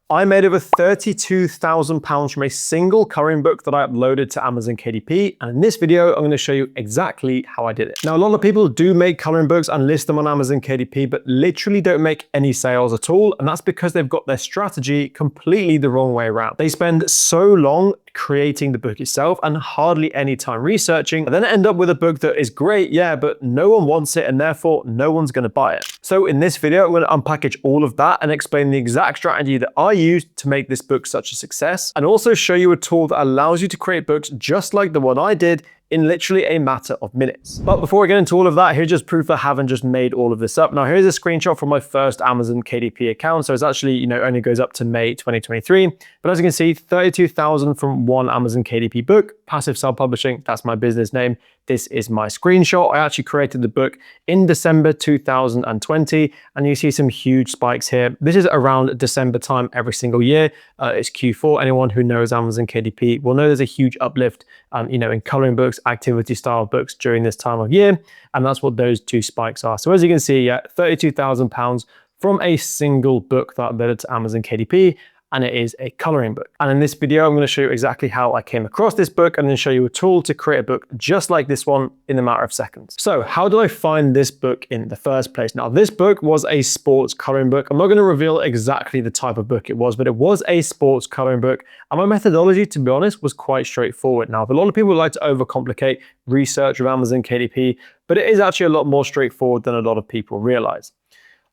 I made over £32,000 from a single coloring book that I uploaded to Amazon KDP, and in this video, I'm going to show you exactly how I did it. Now, a lot of people do make coloring books and list them on Amazon KDP, but literally don't make any sales at all, and that's because they've got their strategy completely the wrong way around. They spend so long creating the book itself and hardly any time researching, and then end up with a book that is great, yeah, but no one wants it, and therefore no one's going to buy it. So in this video, I'm going to unpackage all of that and explain the exact strategy that I used to make this book such a success, and also show you a tool that allows you to create books just like the one I did in literally a matter of minutes. But before we get into all of that, here's just proof I haven't just made all of this up. Now, here's a screenshot from my first Amazon KDP account. So it's actually, only goes up to May 2023. But as you can see, 32,000 from one Amazon KDP book, Passive Self-Publishing, that's my business name. This is my screenshot. I actually created the book in December 2020, and you see some huge spikes here. This is around December time every single year. It's Q4. Anyone who knows Amazon KDP will know there's a huge uplift, in coloring books, activity style books during this time of year, and that's what those two spikes are. So as you can see, yeah, £32,000 from a single book that I uploaded to Amazon KDP, and it is a coloring book. And in this video, I'm going to show you exactly how I came across this book and then show you a tool to create a book just like this one in a matter of seconds. So how did I find this book in the first place? Now, this book was a sports coloring book. I'm not going to reveal exactly the type of book it was, but it was a sports coloring book. And my methodology, to be honest, was quite straightforward. Now, a lot of people like to overcomplicate research with Amazon KDP, but it is actually a lot more straightforward than a lot of people realize.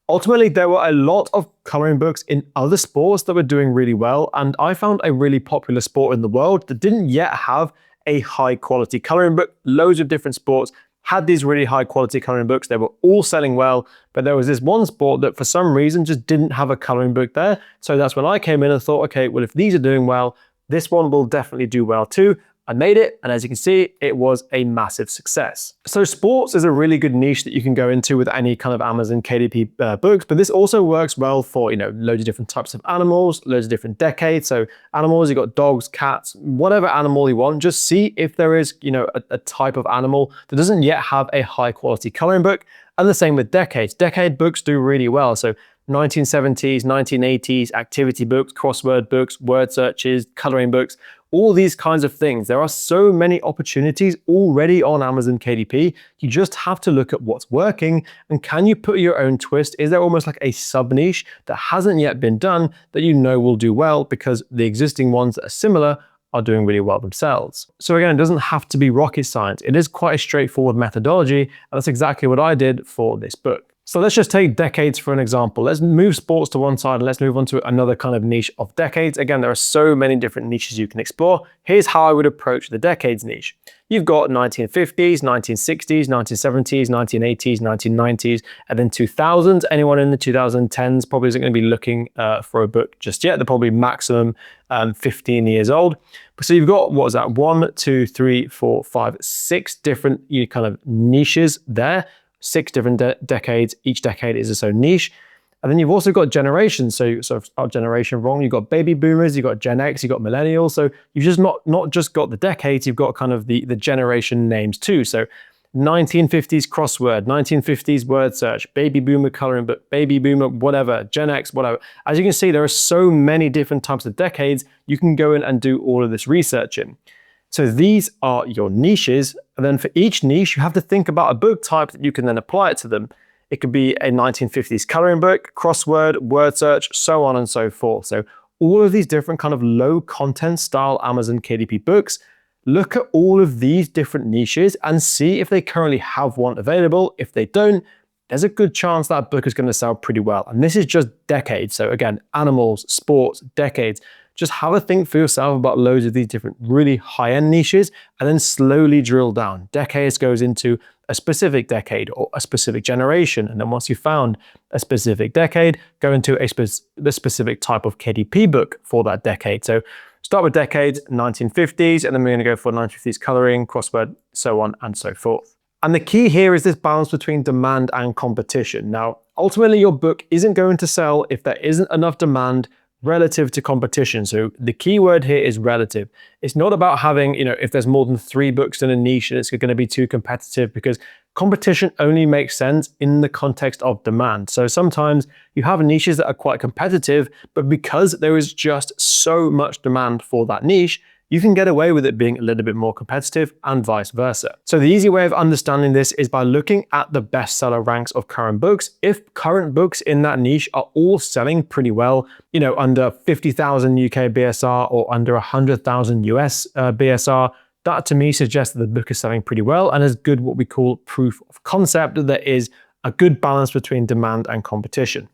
Ultimately, there were a lot of coloring books in other sports that were doing really well, and I found a really popular sport in the world that didn't yet have a high quality coloring book. Loads of different sports had these really high quality coloring books. They were all selling well, but there was this one sport that for some reason just didn't have a coloring book there. So that's when I came in and thought, okay, well, if these are doing well, this one will definitely do well too. I made it, and as you can see, it was a massive success. So sports is a really good niche that you can go into with any kind of Amazon KDP books, but this also works well for, loads of different types of animals, loads of different decades. So animals, you've got dogs, cats, whatever animal you want, just see if there is, a type of animal that doesn't yet have a high quality coloring book. And the same with decades. Decade books do really well. So 1970s, 1980s, activity books, crossword books, word searches, coloring books, all these kinds of things. There are so many opportunities already on Amazon KDP. You just have to look at what's working, and can you put your own twist? Is there almost like a sub niche that hasn't yet been done that will do well because the existing ones that are similar are doing really well themselves? So again, it doesn't have to be rocket science. It is quite a straightforward methodology, and that's exactly what I did for this book. So let's just take decades for an example. Let's move sports to one side and let's move on to another kind of niche of decades. Again, there are so many different niches you can explore. Here's how I would approach the decades niche. You've got 1950s, 1960s, 1970s, 1980s, 1990s, and then 2000s. Anyone in the 2010s probably isn't going to be looking for a book just yet. They're probably maximum 15 years old. So you've got, what is that? 1, 2, 3, 4, 5, 6 different kind of niches there. 6 different decades. Each decade is its own niche. And then you've also got generations. So our generation wrong. You've got baby boomers, you've got Gen X, you've got millennials. So you've just not just got the decades, you've got kind of the generation names too. So 1950s crossword, 1950s word search, baby boomer coloring book, baby boomer, whatever, Gen X, whatever. As you can see, there are so many different types of decades you can go in and do all of this research in. So these are your niches, and then for each niche, you have to think about a book type that you can then apply it to them. It could be a 1950s coloring book, crossword, word search, so on and so forth. So all of these different kind of low content style Amazon KDP books, look at all of these different niches and see if they currently have one available. If they don't, there's a good chance that book is going to sell pretty well. And this is just decades. So again, animals, sports, decades. Just have a think for yourself about loads of these different really high-end niches and then slowly drill down. Decades goes into a specific decade or a specific generation. And then once you've found a specific decade, go into the specific type of KDP book for that decade. So start with decades, 1950s, and then we're going to go for 1950s coloring, crossword, so on and so forth. And the key here is this balance between demand and competition. Now, ultimately, your book isn't going to sell if there isn't enough demand relative to competition. So the key word here is relative. It's not about having, if there's more than 3 books in a niche and it's going to be too competitive, because Competition only makes sense in the context of demand. So sometimes you have niches that are quite competitive, but because there is just so much demand for that niche, you can get away with it being a little bit more competitive and vice versa. So the easy way of understanding this is by looking at the bestseller ranks of current books. If current books in that niche are all selling pretty well, under 50,000 UK BSR or under 100,000 US BSR, that to me suggests that the book is selling pretty well and is good what we call proof of concept, that there is a good balance between demand and competition.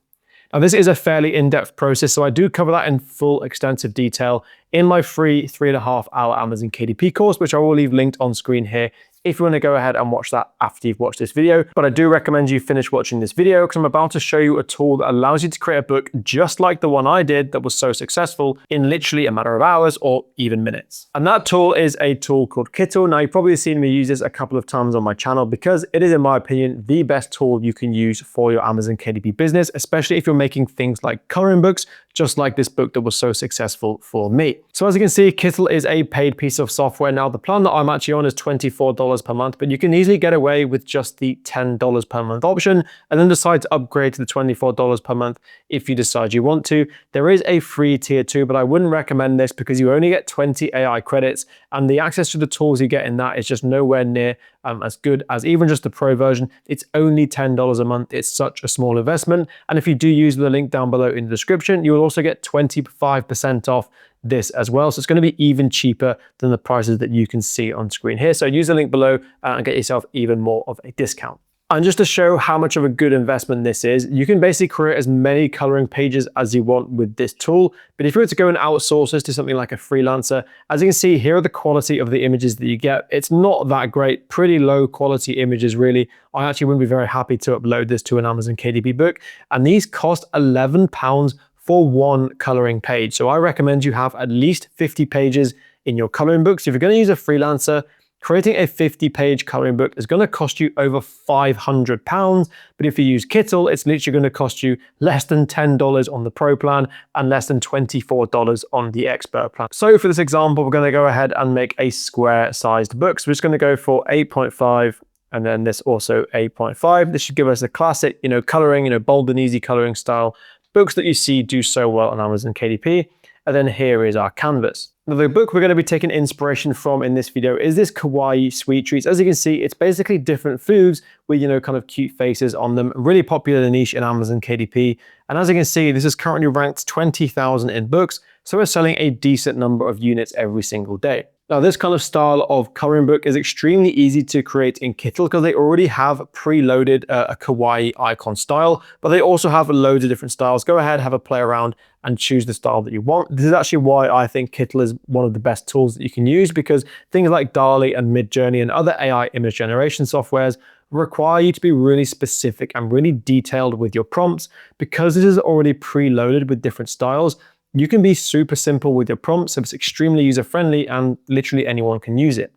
Now, this is a fairly in-depth process, so I do cover that in full extensive detail in my free 3.5-hour Amazon KDP course, which I will leave linked on screen here if you want to go ahead and watch that after you've watched this video. But I do recommend you finish watching this video because I'm about to show you a tool that allows you to create a book just like the one I did that was so successful in literally a matter of hours or even minutes. And that tool is a tool called Kittl. Now, you've probably seen me use this a couple of times on my channel because it is, in my opinion, the best tool you can use for your Amazon KDP business, especially if you're making things like coloring books, just like this book that was so successful for me. So as you can see, Kittl is a paid piece of software. Now, the plan that I'm actually on is $24 per month, but you can easily get away with just the $10 per month option and then decide to upgrade to the $24 per month if you decide you want to. There is a free tier 2, but I wouldn't recommend this because you only get 20 AI credits and the access to the tools you get in that is just nowhere near as good as even just the pro version. It's only $10 a month. It's such a small investment. And if you do use the link down below in the description, you will also get 25% off this as well. So it's going to be even cheaper than the prices that you can see on screen here. So use the link below and get yourself even more of a discount. And just to show how much of a good investment this is, you can basically create as many coloring pages as you want with this tool. But if you were to go and outsource this to something like a freelancer, as you can see, here are the quality of the images that you get. It's not that great, pretty low quality images, really. I actually wouldn't be very happy to upload this to an Amazon KDP book. And these cost £11 for one coloring page. So I recommend you have at least 50 pages in your coloring books. If you're going to use a freelancer, creating a 50-page coloring book is going to cost you over £500, but if you use Kittl, it's literally going to cost you less than $10 on the Pro plan and less than $24 on the Expert plan. So for this example, we're going to go ahead and make a square-sized book. So we're just going to go for 8.5, and then this also 8.5. This should give us a classic, coloring, bold and easy coloring style books that you see do so well on Amazon KDP. And then here is our canvas. Now, the book we're going to be taking inspiration from in this video is this Kawaii Sweet Treats. As you can see, it's basically different foods with, kind of cute faces on them. Really popular niche in Amazon KDP. And as you can see, this is currently ranked 20,000 in books. So we're selling a decent number of units every single day. Now, this kind of style of coloring book is extremely easy to create in Kittl because they already have preloaded a kawaii icon style, but they also have loads of different styles. Go ahead, have a play around and choose the style that you want. This is actually why I think Kittl is one of the best tools that you can use, because things like DALL-E and Midjourney and other AI image generation softwares require you to be really specific and really detailed with your prompts. Because this is already preloaded with different styles, you can be super simple with your prompts, so it's extremely user-friendly and literally anyone can use it.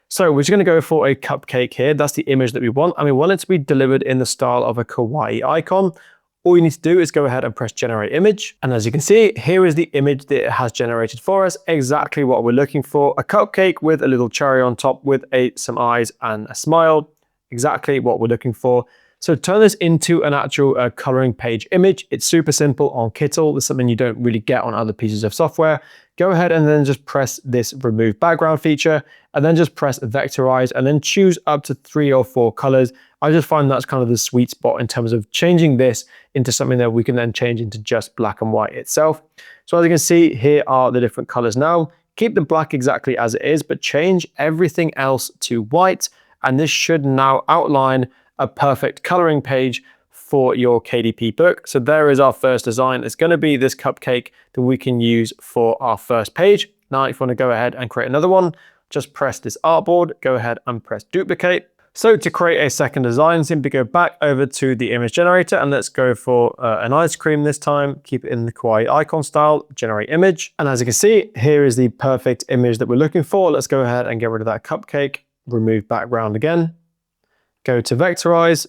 So we're just going to go for a cupcake here. That's the image that we want, and we want it to be delivered in the style of a kawaii icon. All you need to do is go ahead and press generate image. And as you can see, here is the image that it has generated for us, exactly what we're looking for. A cupcake with a little cherry on top with some eyes and a smile, exactly what we're looking for. So turn this into an actual coloring page image. It's super simple on Kittl. It's something you don't really get on other pieces of software. Go ahead and then just press this remove background feature and then just press vectorize and then choose up to 3 or 4 colors. I just find that's kind of the sweet spot in terms of changing this into something that we can then change into just black and white itself. So as you can see, here are the different colors now. Keep the black exactly as it is, but change everything else to white. And this should now outline a perfect coloring page for your KDP book. So there is our first design. It's going to be this cupcake that we can use for our first page. Now, if you want to go ahead and create another one, just press this artboard, go ahead and press duplicate. So to create a second design, simply go back over to the image generator and let's go for an ice cream this time. Keep it in the kawaii icon style, generate image. And as you can see, here is the perfect image that we're looking for. Let's go ahead and get rid of that cupcake, remove background again. Go to vectorize,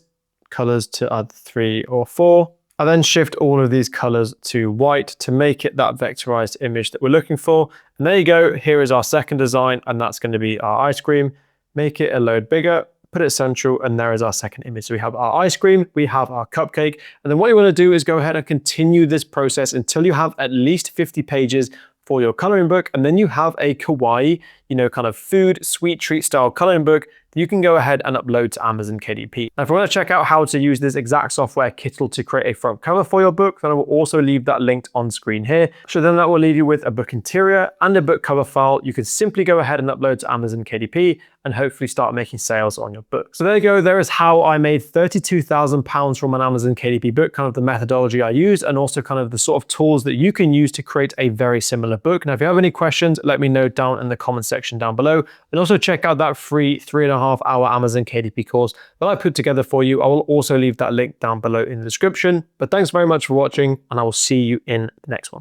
colors to add 3 or 4, and then shift all of these colors to white to make it that vectorized image that we're looking for. And there you go, here is our second design, and that's going to be our ice cream. Make it a load bigger, put it central, and there is our second image. So we have our ice cream, we have our cupcake, and then what you want to do is go ahead and continue this process until you have at least 50 pages for your coloring book, and then you have a kawaii, kind of food, sweet treat style coloring book that you can go ahead and upload to Amazon KDP. Now, if you want to check out how to use this exact software, Kittl, to create a front cover for your book, then I will also leave that linked on screen here. So then that will leave you with a book interior and a book cover file. You can simply go ahead and upload to Amazon KDP and hopefully start making sales on your book. So there you go. There is how I made £32,000 from an Amazon KDP book, kind of the methodology I used, and also kind of the sort of tools that you can use to create a very similar book. Now, if you have any questions, let me know down in the comment section down below. And also check out that free 3.5-hour Amazon KDP course that I put together for you. I will also leave that link down below in the description. But thanks very much for watching, and I will see you in the next one.